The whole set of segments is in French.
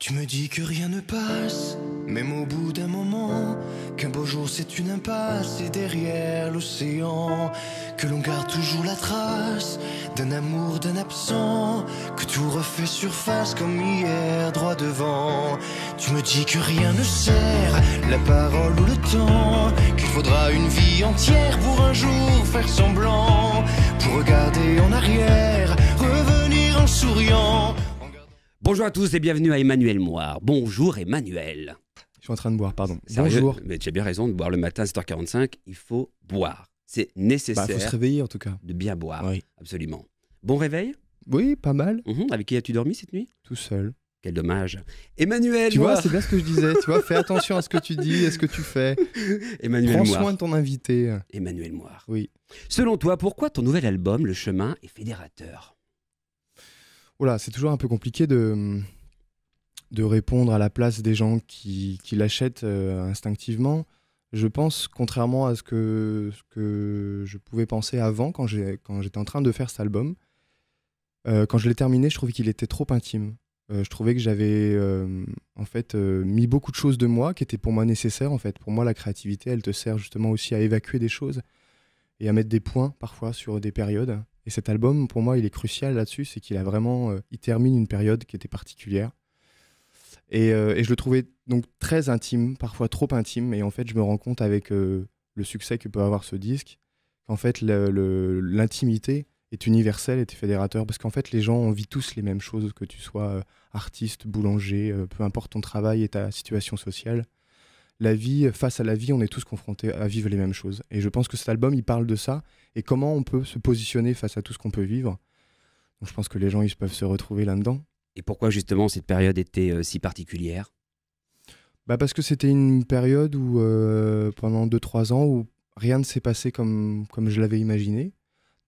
Tu me dis que rien ne passe, même au bout d'un moment, qu'un beau jour c'est une impasse et derrière l'océan, que l'on garde toujours la trace d'un amour, d'un absent, que tout refait surface comme hier, droit devant. Tu me dis que rien ne sert, la parole ou le temps, qu'il faudra une vie entière pour un jour faire semblant, pour regarder en arrière, revenir en souriant. Bonjour à tous et bienvenue à Emmanuel Moire. Bonjour Emmanuel. Je suis en train de boire, pardon. Sérieux, Bonjour. mais tu as bien raison de boire le matin à 7h45, il faut boire. C'est nécessaire. Faut se réveiller en tout cas. De bien boire, Oui. absolument. Bon réveil. Oui, pas mal. Avec qui as-tu dormi cette nuit? Tout seul. Quel dommage. Emmanuel Tu Moire. vois, c'est bien ce que je disais. Tu vois, fais attention à ce que tu dis, à ce que tu fais. Emmanuel Prends Moire. soin de ton invité. Emmanuel Moire. Oui. Selon toi, pourquoi ton nouvel album, Le Chemin, est fédérateur? Voilà, c'est toujours un peu compliqué de répondre à la place des gens qui l'achètent instinctivement. Je pense, contrairement à ce que je pouvais penser avant, quand j'étais en train de faire cet album, quand je l'ai terminé, je trouvais qu'il était trop intime. Je trouvais que j'avais mis beaucoup de choses de moi qui étaient pour moi nécessaires. En fait. Pour moi, la créativité, elle te sert justement aussi à évacuer des choses et à mettre des points parfois sur des périodes. Et cet album, pour moi, il est crucial là-dessus, c'est qu'il a vraiment, il termine une période qui était particulière. Et je le trouvais donc très intime, parfois trop intime. Et en fait, je me rends compte avec le succès que peut avoir ce disque, qu'en fait, l'intimité est universelle et est fédérateur. Parce qu'en fait, les gens, on vit tous les mêmes choses, que tu sois artiste, boulanger, peu importe ton travail et ta situation sociale. La vie, face à la vie, on est tous confrontés à vivre les mêmes choses. Et je pense que cet album, il parle de ça et comment on peut se positionner face à tout ce qu'on peut vivre. Donc je pense que les gens, ils peuvent se retrouver là-dedans. Et pourquoi justement cette période était si particulière? Parce que c'était une période où, pendant 2-3 ans, où rien ne s'est passé comme je l'avais imaginé.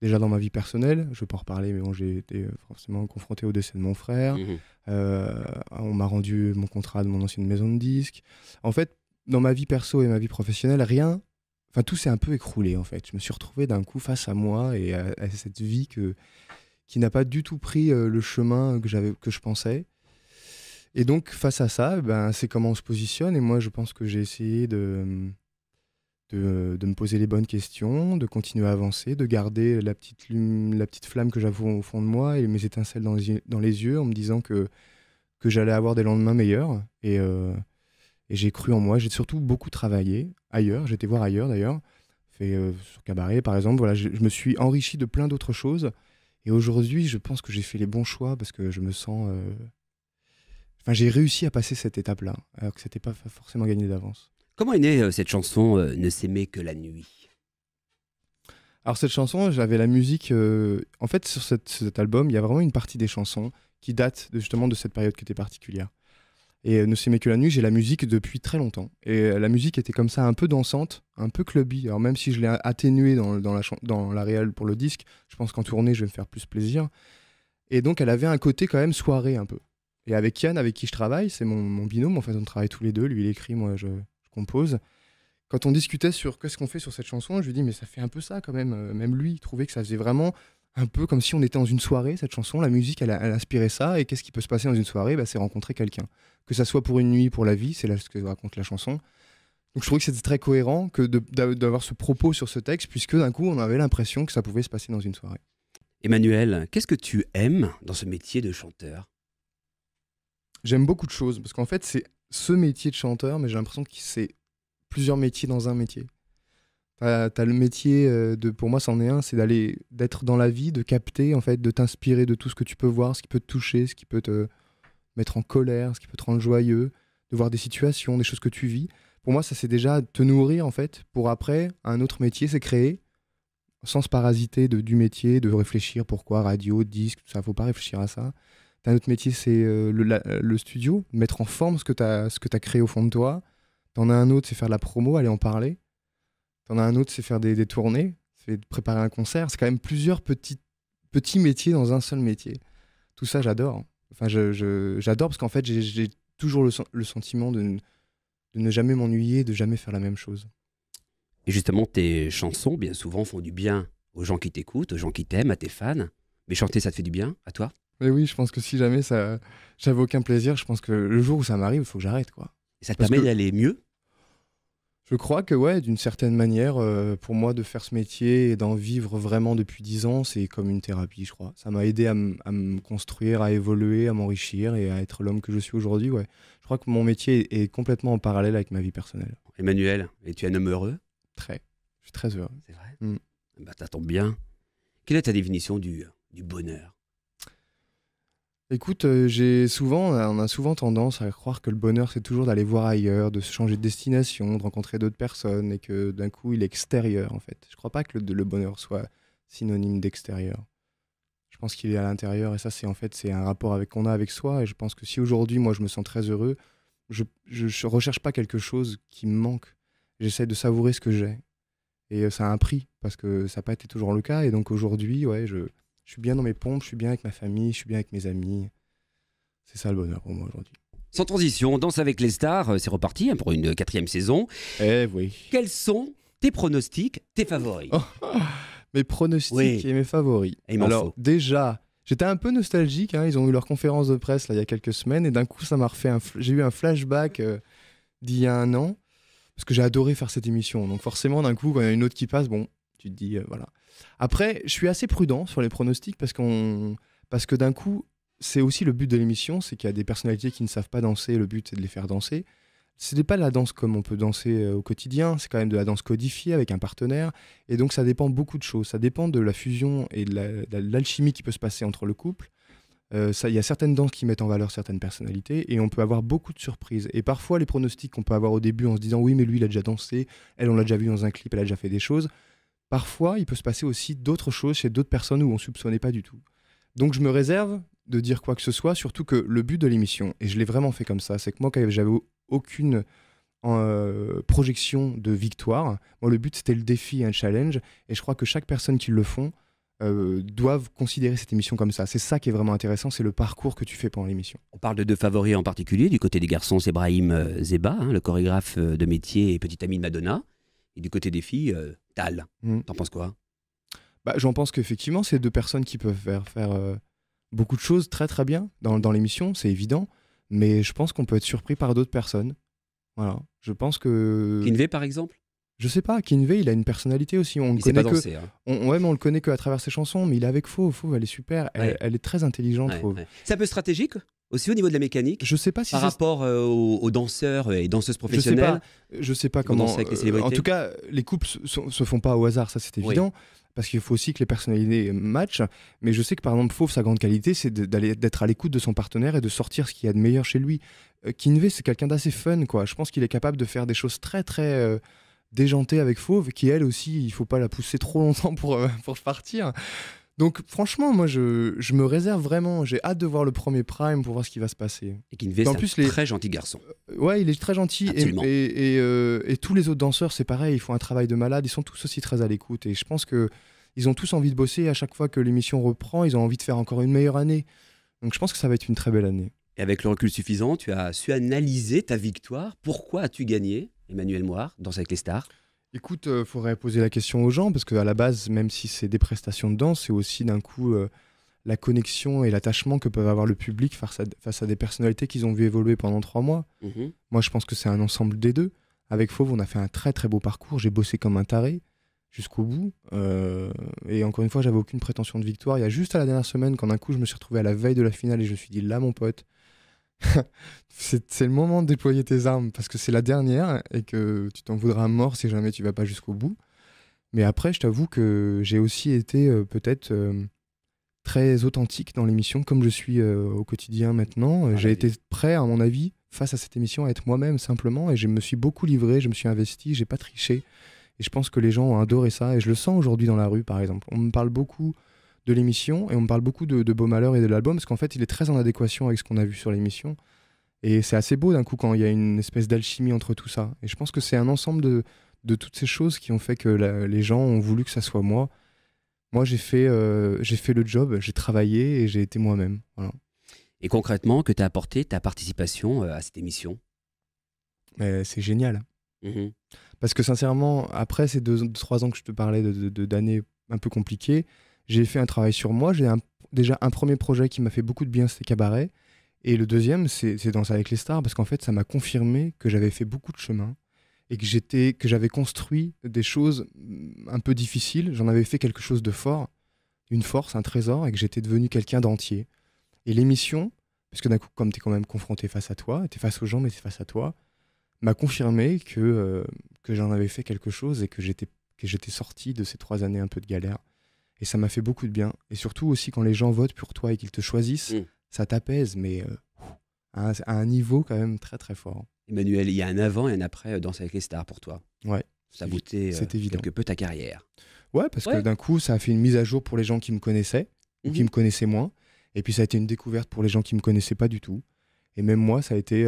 Déjà dans ma vie personnelle, je ne vais pas en reparler, mais bon, j'ai été forcément confronté au décès de mon frère. On m'a rendu mon contrat de mon ancienne maison de disques. En fait, dans ma vie perso et ma vie professionnelle, tout s'est un peu écroulé en fait. Je me suis retrouvé d'un coup face à moi et à cette vie qui n'a pas du tout pris le chemin que je pensais. Et donc, face à ça, c'est comment on se positionne. Et moi, je pense que j'ai essayé de me poser les bonnes questions, de continuer à avancer, de garder la petite flamme que j'avais au fond de moi et mes étincelles dans les yeux en me disant que j'allais avoir des lendemains meilleurs. Et j'ai cru en moi. J'ai surtout beaucoup travaillé ailleurs. J'étais voir ailleurs, d'ailleurs. Sur Cabaret, par exemple. Voilà, je me suis enrichi de plein d'autres choses. Et aujourd'hui, je pense que j'ai fait les bons choix parce que je me sens... j'ai réussi à passer cette étape-là, alors que c'était pas forcément gagné d'avance. Comment est née cette chanson Ne s'aimer que la nuit? Alors cette chanson, j'avais la musique... En fait, sur cet album, il y a vraiment une partie des chansons qui date justement de cette période qui était particulière. Et Ne s'aimer que la nuit, j'ai la musique depuis très longtemps. Et la musique était comme ça, un peu dansante, un peu clubby. Alors même si je l'ai atténuée dans la réal pour le disque, je pense qu'en tournée, je vais me faire plus plaisir. Et donc, elle avait un côté quand même soirée un peu. Et avec Yann, avec qui je travaille, c'est mon binôme, en fait, on travaille tous les deux. Lui, il écrit, moi, je compose. Quand on discutait sur qu'est-ce qu'on fait sur cette chanson, je lui dis, mais ça fait un peu ça quand même. Même lui, il trouvait que ça faisait vraiment un peu comme si on était dans une soirée, cette chanson. La musique, elle inspirait ça. Et qu'est-ce qui peut se passer dans une soirée? C'est rencontrer quelqu'un. Que ça soit pour une nuit, pour la vie, c'est là ce que raconte la chanson. Donc je trouvais que c'était très cohérent d'avoir ce propos sur ce texte, puisque d'un coup, on avait l'impression que ça pouvait se passer dans une soirée. Emmanuel, qu'est-ce que tu aimes dans ce métier de chanteur? J'aime beaucoup de choses, parce qu'en fait, c'est ce métier de chanteur, mais j'ai l'impression que c'est plusieurs métiers dans un métier. T'as le métier, pour moi, c'en est un, c'est d'être dans la vie, de capter, en fait, de t'inspirer de tout ce que tu peux voir, ce qui peut te toucher, ce qui peut te mettre en colère, ce qui peut te rendre joyeux, de voir des situations, des choses que tu vis. Pour moi, ça c'est déjà te nourrir, en fait, pour après, un autre métier, c'est créer, sans se parasiter du métier, de réfléchir pourquoi, radio, disque, tout ça, faut pas réfléchir à ça. T'as un autre métier, c'est le studio, mettre en forme ce que t'as créé au fond de toi. T'en as un autre, c'est faire de la promo, aller en parler. T'en as un autre, c'est faire des tournées, c'est préparer un concert. C'est quand même plusieurs petits métiers dans un seul métier. Tout ça, j'adore. Enfin, j'adore parce qu'en fait, j'ai toujours le sentiment de ne jamais m'ennuyer, de jamais faire la même chose. Et justement, tes chansons, bien souvent, font du bien aux gens qui t'écoutent, aux gens qui t'aiment, à tes fans. Mais chanter, ça te fait du bien, à toi? Mais oui, je pense que si jamais ça, j'avais aucun plaisir, je pense que le jour où ça m'arrive, il faut que j'arrête, quoi. Et ça te Parce permet que d'aller mieux? je crois que, ouais, d'une certaine manière, pour moi, de faire ce métier et d'en vivre vraiment depuis 10 ans, c'est comme une thérapie, je crois. Ça m'a aidé à me construire, à évoluer, à m'enrichir et à être l'homme que je suis aujourd'hui, ouais. Je crois que mon métier est complètement en parallèle avec ma vie personnelle. Emmanuel, et tu es un homme heureux? Très. Je suis très heureux. C'est vrai? Mm. Bah, ça tombe bien. Quelle est ta définition du bonheur? Écoute, on a souvent tendance à croire que le bonheur, c'est toujours d'aller voir ailleurs, de se changer de destination, de rencontrer d'autres personnes, et que d'un coup, il est extérieur, en fait. Je crois pas que le bonheur soit synonyme d'extérieur. Je pense qu'il est à l'intérieur, et ça, c'est en fait, c'est un rapport qu'on a avec soi. Et je pense que si aujourd'hui, moi, je me sens très heureux, je recherche pas quelque chose qui me manque. J'essaie de savourer ce que j'ai. Et ça a un prix, parce que ça n'a pas été toujours le cas. Et donc aujourd'hui, ouais, je suis bien dans mes pompes, je suis bien avec ma famille, je suis bien avec mes amis. C'est ça le bonheur pour moi aujourd'hui. Sans transition, Danse avec les stars, c'est reparti pour une 4e saison. Eh oui. Quels sont tes pronostics, tes favoris? Mes pronostics Oui. et mes favoris. Et il m'en Alors faut. déjà, j'étais un peu nostalgique, hein, ils ont eu leur conférence de presse là, il y a quelques semaines, et d'un coup ça m'a refait j'ai eu un flashback d'il y a un an, parce que j'ai adoré faire cette émission. Donc forcément, d'un coup, quand il y en a une autre qui passe, bon, tu te dis, voilà. Après, je suis assez prudent sur les pronostics, parce que d'un coup, c'est aussi le but de l'émission, c'est qu'il y a des personnalités qui ne savent pas danser, le but c'est de les faire danser. Ce n'est pas de la danse comme on peut danser au quotidien, c'est quand même de la danse codifiée avec un partenaire, et donc ça dépend beaucoup de choses. Ça dépend de la fusion et de l'alchimie qui peut se passer entre le couple. Il y a certaines danses qui mettent en valeur certaines personnalités, et on peut avoir beaucoup de surprises. Et parfois, les pronostics qu'on peut avoir au début en se disant oui, mais lui, il a déjà dansé, elle, on l'a déjà vu dans un clip, elle a déjà fait des choses. Parfois, il peut se passer aussi d'autres choses chez d'autres personnes où on ne soupçonnait pas du tout. Donc, je me réserve de dire quoi que ce soit, surtout que le but de l'émission, et je l'ai vraiment fait comme ça, c'est que moi, quand j'avais aucune projection de victoire, moi, le but, c'était le défi, un challenge, et je crois que chaque personne qui le font doivent considérer cette émission comme ça. C'est ça qui est vraiment intéressant, c'est le parcours que tu fais pendant l'émission. On parle de deux favoris en particulier. Du côté des garçons, c'est Brahim Zeba, le chorégraphe de métier et petit ami de Madonna. Et du côté des filles, Tal. T'en penses quoi? J'en pense qu'effectivement, c'est deux personnes qui peuvent faire beaucoup de choses très très bien dans l'émission, c'est évident. Mais je pense qu'on peut être surpris par d'autres personnes. Voilà. Je pense que... Kinvey, par exemple? Je sais pas, Kinvey, il a une personnalité aussi. On Il sait pas danser. Ouais, mais on le connaît que à travers ses chansons, mais il est avec Fauve. Fauve, elle est super. Elle est très intelligente, Fauve. Ouais. C'est un peu stratégique aussi au niveau de la mécanique? Je sais pas si par rapport aux danseurs et danseuses professionnelles. Je sais pas comment. Avec les célébrités. En tout cas, les couples se font pas au hasard, ça c'est évident. Oui. Parce qu'il faut aussi que les personnalités matchent. Mais je sais que par exemple, Fauve, sa grande qualité, c'est d'être à l'écoute de son partenaire et de sortir ce qu'il y a de meilleur chez lui. Kinvey, c'est quelqu'un d'assez fun, quoi. Je pense qu'il est capable de faire des choses très très déjantées avec Fauve, qui elle aussi, il faut pas la pousser trop longtemps pour partir. Donc franchement, moi je me réserve vraiment, j'ai hâte de voir le premier prime pour voir ce qui va se passer. Et Kinvey, c'est un très gentil garçon. Ouais, il est très gentil. Et tous les autres danseurs, c'est pareil, ils font un travail de malade, ils sont tous aussi très à l'écoute. Et je pense qu'ils ont tous envie de bosser. À chaque fois que l'émission reprend, ils ont envie de faire encore une meilleure année. Donc je pense que ça va être une très belle année. Et avec le recul suffisant, tu as su analyser ta victoire. Pourquoi as-tu gagné, Emmanuel Moir, Danse avec les stars? Écoute, faudrait poser la question aux gens, parce qu'à la base, même si c'est des prestations de danse, c'est aussi d'un coup la connexion et l'attachement que peuvent avoir le public face à des personnalités qu'ils ont vu évoluer pendant 3 mois. Moi, je pense que c'est un ensemble des deux. Avec Fauve, on a fait un très très beau parcours. J'ai bossé comme un taré jusqu'au bout. Et encore une fois, j'avais aucune prétention de victoire. Il y a juste à la dernière semaine, quand d'un coup, je me suis retrouvé à la veille de la finale et je me suis dit, là, mon pote, c'est le moment de déployer tes armes, parce que c'est la dernière et que tu t'en voudras mort si jamais tu vas pas jusqu'au bout. Mais après, je t'avoue que j'ai aussi été peut-être très authentique dans l'émission, comme je suis au quotidien maintenant. J'ai été prêt, à mon avis, face à cette émission, à être moi-même simplement, et je me suis beaucoup livré, je me suis investi, j'ai pas triché. Et je pense que les gens ont adoré ça, et je le sens aujourd'hui dans la rue, par exemple. On me parle beaucoup de l'émission, et on me parle beaucoup de Beau Malheur et de l'album, parce qu'en fait, il est très en adéquation avec ce qu'on a vu sur l'émission. Et c'est assez beau d'un coup quand il y a une espèce d'alchimie entre tout ça. Et je pense que c'est un ensemble de toutes ces choses qui ont fait que les gens ont voulu que ça soit moi. Moi, j'ai fait le job, j'ai travaillé et j'ai été moi-même. Voilà. Et concrètement, que t'as apporté ta participation à cette émission? C'est génial. Parce que sincèrement, après ces 2-3 ans que je te parlais d'années un peu compliquées, j'ai fait un travail sur moi, déjà un premier projet qui m'a fait beaucoup de bien, c'était Cabaret. Et le deuxième, c'est Danser avec les stars, parce qu'en fait, ça m'a confirmé que j'avais fait beaucoup de chemin et que j'avais construit des choses un peu difficiles. J'en avais fait quelque chose de fort, une force, un trésor, et que j'étais devenu quelqu'un d'entier. Et l'émission, parce que d'un coup, comme tu es quand même confronté face à toi, tu es face aux gens, mais tu es face à toi, m'a confirmé que j'en avais fait quelque chose et que j'étais sorti de ces 3 années un peu de galère. Et ça m'a fait beaucoup de bien. Et surtout aussi, quand les gens votent pour toi et qu'ils te choisissent, ça t'apaise, mais à un niveau quand même très très fort. Emmanuel, il y a un avant et un après Danse avec les stars pour toi. Ouais. Ça a booté quelque peu ta carrière. Ouais, parce que d'un coup, ça a fait une mise à jour pour les gens qui me connaissaient ou qui me connaissaient moins. Et puis ça a été une découverte pour les gens qui me connaissaient pas du tout. Et même moi, ça a été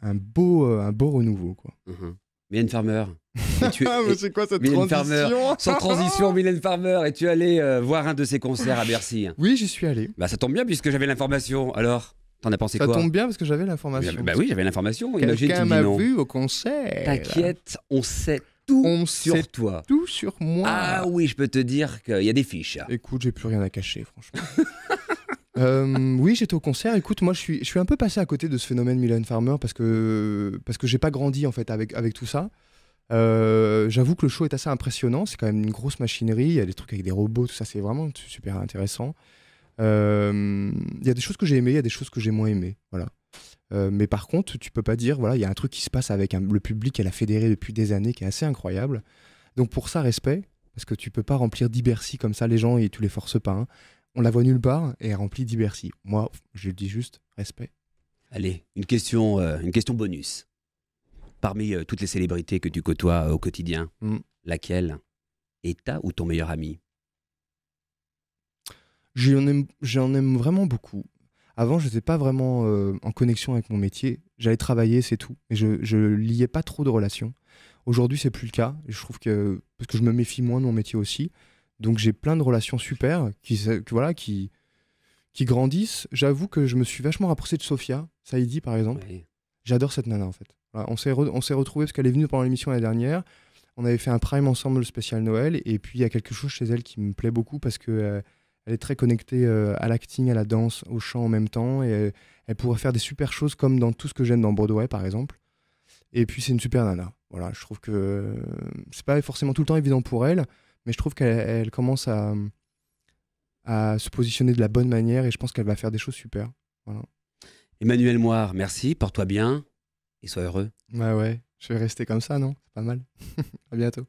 un beau renouveau, quoi. Mylène Farmer. Mais c'est quoi cette Mylène transition Farmer. Sans transition, Mylène Farmer. Et tu es allé voir un de ses concerts à Bercy. Oui, j'y suis allé. Bah, ça tombe bien puisque j'avais l'information. Alors, t'en as pensé quoi? Ça tombe bien parce que j'avais l'information. Bah oui, j'avais l'information. Quelqu'un m'a vu au concert. T'inquiète, on sait tout sur toi. Tout sur moi. Ah oui, je peux te dire qu'il y a des fiches. Écoute, j'ai plus rien à cacher, franchement. Oui, j'étais au concert. Écoute, moi, je suis un peu passé à côté de ce phénomène Mylène Farmer parce que j'ai pas grandi en fait avec tout ça. J'avoue que le show est assez impressionnant. C'est quand même une grosse machinerie. Il y a des trucs avec des robots, tout ça. C'est vraiment super intéressant. Il y a des choses que j'ai aimées, il y a des choses que j'ai moins aimées. Voilà. Mais par contre, tu peux pas dire, voilà, il y a un truc qui se passe avec le public qu'elle a fédéré depuis des années qui est assez incroyable. Donc pour ça, respect, parce que tu peux pas remplir 10 Bercy comme ça, les gens, et tu les forces pas. Hein. On la voit nulle part et elle remplit 10 Bercy. Moi, je le dis juste, respect. Allez, une question bonus. Parmi toutes les célébrités que tu côtoies au quotidien, laquelle est ta ou ton meilleur ami? J'en aime vraiment beaucoup. Avant, je n'étais pas vraiment en connexion avec mon métier. J'allais travailler, c'est tout. Et je liais pas trop de relations. Aujourd'hui, c'est plus le cas. Et je trouve parce que je me méfie moins de mon métier aussi. Donc, j'ai plein de relations super qui grandissent. J'avoue que je me suis vachement rapproché de Sophia Saïdi, par exemple. Oui. J'adore cette nana, en fait. Voilà, on s'est retrouvés parce qu'elle est venue pendant l'émission l'année dernière. On avait fait un prime ensemble, le spécial Noël. Et puis, il y a quelque chose chez elle qui me plaît beaucoup parce que elle est très connectée à l'acting, à la danse, au chant en même temps. Et elle pourrait faire des super choses comme dans tout ce que j'aime dans Broadway, par exemple. Et puis, c'est une super nana. Voilà, je trouve que c'est pas forcément tout le temps évident pour elle, mais je trouve qu'elle commence à se positionner de la bonne manière et je pense qu'elle va faire des choses super. Voilà. Emmanuel Moir, merci, porte-toi bien et sois heureux. Ouais, je vais rester comme ça, non? C'est pas mal. À bientôt.